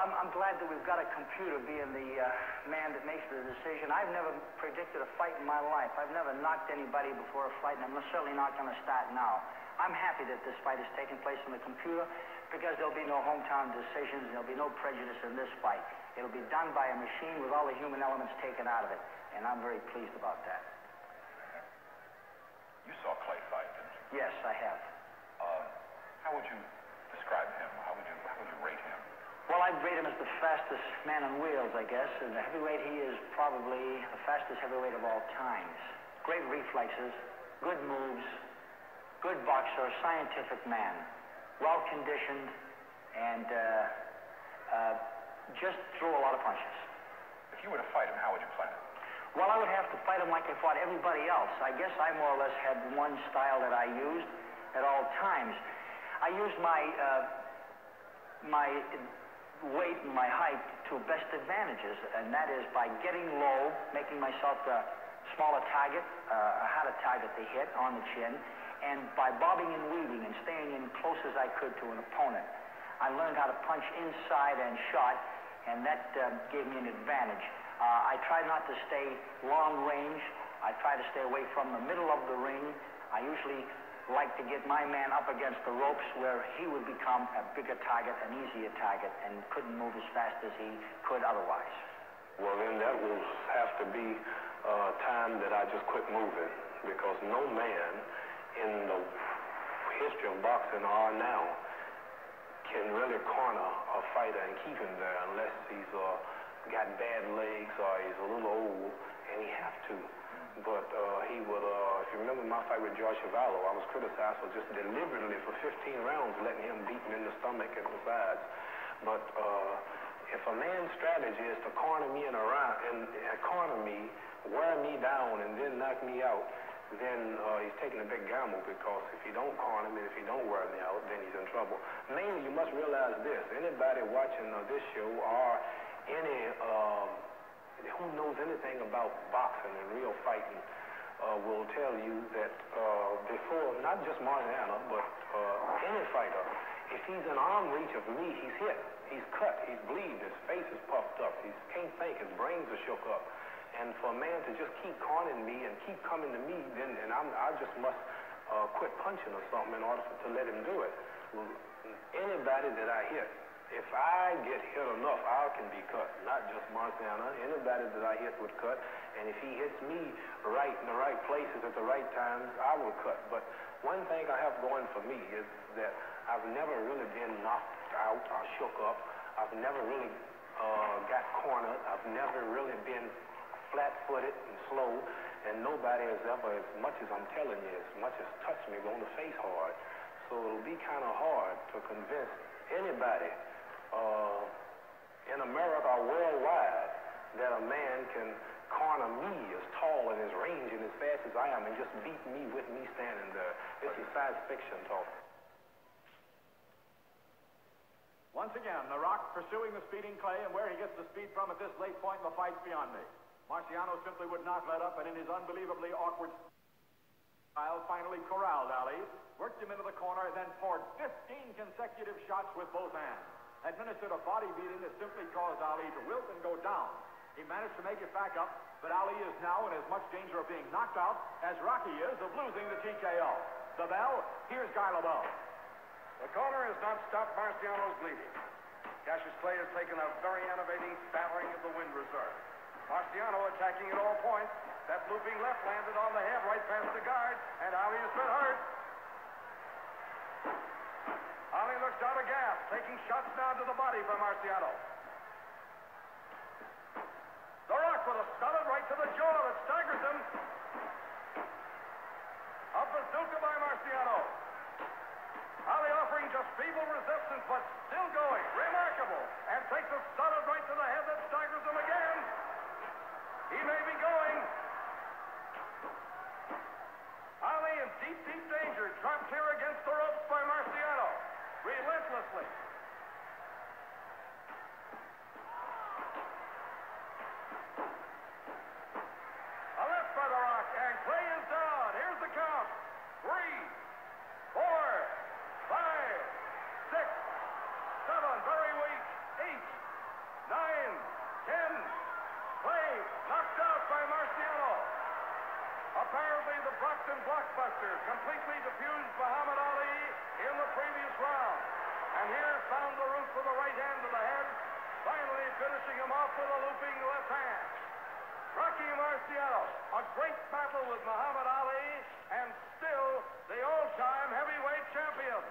I'm glad that we've got a computer being the man that makes the decision. I've never predicted a fight in my life. I've never knocked anybody before a fight, and I'm certainly not going to start now. I'm happy that this fight is taking place on the computer because there'll be no hometown decisions, and there'll be no prejudice in this fight. It'll be done by a machine with all the human elements taken out of it, and I'm very pleased about that. You saw Clay fight, didn't you? Yes, I have. How would you describe him? How would you rate him? Well, I'd rate him as the fastest man on wheels, I guess. And the heavyweight, he is probably the fastest heavyweight of all times. Great reflexes, good moves, good boxer, scientific man, well-conditioned, and just threw a lot of punches. If you were to fight him, how would you plan it? Well, I would have to fight him like I fought everybody else. I guess I more or less had one style that I used at all times. I used my weight and my height to best advantages, and that is by getting low, making myself a smaller target, a harder target to hit on the chin, and by bobbing and weaving and staying in close as I could to an opponent. I learned how to punch inside and shot, and that gave me an advantage. I tried not to stay long range. I tried to stay away from the middle of the ring. I usually like to get my man up against the ropes where he would become a bigger target, an easier target, and couldn't move as fast as he could otherwise. Well, then that will have to be a time that I just quit moving, because no man in the history of boxing or now can really corner a fighter and keep him there unless he's got bad legs or he's a little old, and he have to. But he would, if you remember my fight with George Chuvalo, I was criticized for just deliberately for 15 rounds letting him beat me in the stomach and the sides. But if a man's strategy is to corner me corner me, wear me down, and then knock me out, then he's taking a big gamble, because if he don't corner me, if he don't wear me out, then he's in trouble. Mainly, you must realize this. Anybody watching this show or any who knows anything about boxing and real fighting will tell you that before, not just Mariano, but any fighter, if he's in arm reach of me, he's hit, he's cut, he's bleeding, his face is puffed up, he can't think, his brains are shook up. And for a man to just keep cornering me and keep coming to me, then I just must quit punching or something in order to let him do it. Well, anybody that I hit, if I get hit enough, I can be cut. Not just Marciano. Anybody that I hit would cut. And if he hits me right in the right places at the right times, I will cut. But one thing I have going for me is that I've never really been knocked out or shook up. I've never really got cornered. I've never really been flat-footed and slow. And nobody has ever, as much as I'm telling you, as much as touched me on the face hard. So it'll be kind of hard to convince anybody in America or worldwide that a man can corner me as tall and as range and as fast as I am and just beat me with me standing there. This is science fiction talk. Once again, The Rock pursuing the speeding Clay, and where he gets the speed from at this late point in the fight's beyond me. Marciano simply would not let up, and in his unbelievably awkward style, finally corralled Ali, worked him into the corner, then poured 15 consecutive shots with both hands. Administered a body beating that simply caused Ali to wilt and go down. He managed to make it back up, but Ali is now in as much danger of being knocked out as Rocky is of losing the TKO. The bell, here's Guy LeBeau. The corner has not stopped Marciano's bleeding. Cassius Clay has taken a very enervating battering of the wind reserve. Marciano attacking at all points. That looping left landed on the head right past the guard, and Ali has been hurt. Ali looks out of gas, taking shots down to the body by Marciano. The Rock with a solid right to the jaw that staggers him. A bazooka by Marciano. Ali offering just feeble resistance, but still going. Remarkable. And takes a solid right to the head that staggers him again. He may be going. Ali in deep, deep danger. Dropped here against the ropes by Marciano. Relentlessly. A left by the Rock, and Clay is down. Here's the count. 3, 4, 5, 6, 7. Very weak. 8, Apparently, the Brockton blockbuster completely defused Muhammad Ali in the previous round. And here found the root for the right hand to the head, finally finishing him off with a looping left hand. Rocky Marciano, a great battle with Muhammad Ali, and still the all-time heavyweight champion.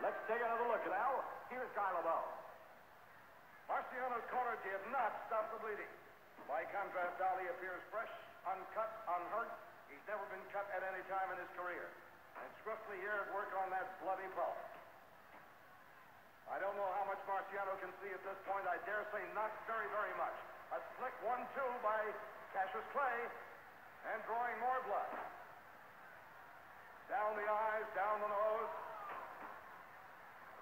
Let's take another look at Al. Here's Guy Lobel. Marciano's corner did not stop the bleeding. By contrast, Ali appears fresh, uncut, unhurt. He's never been cut at any time in his career. And swiftly here at work on that bloody pulse. I don't know how much Marciano can see at this point. I dare say not very, very much. A slick 1-2 by Cassius Clay, and drawing more blood. Down the eyes, down the nose.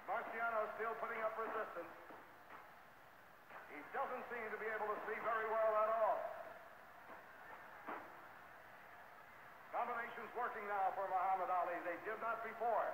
Marciano still putting up resistance. He doesn't seem to be able to see very well at all. Combinations working now for Muhammad Ali. They did not before.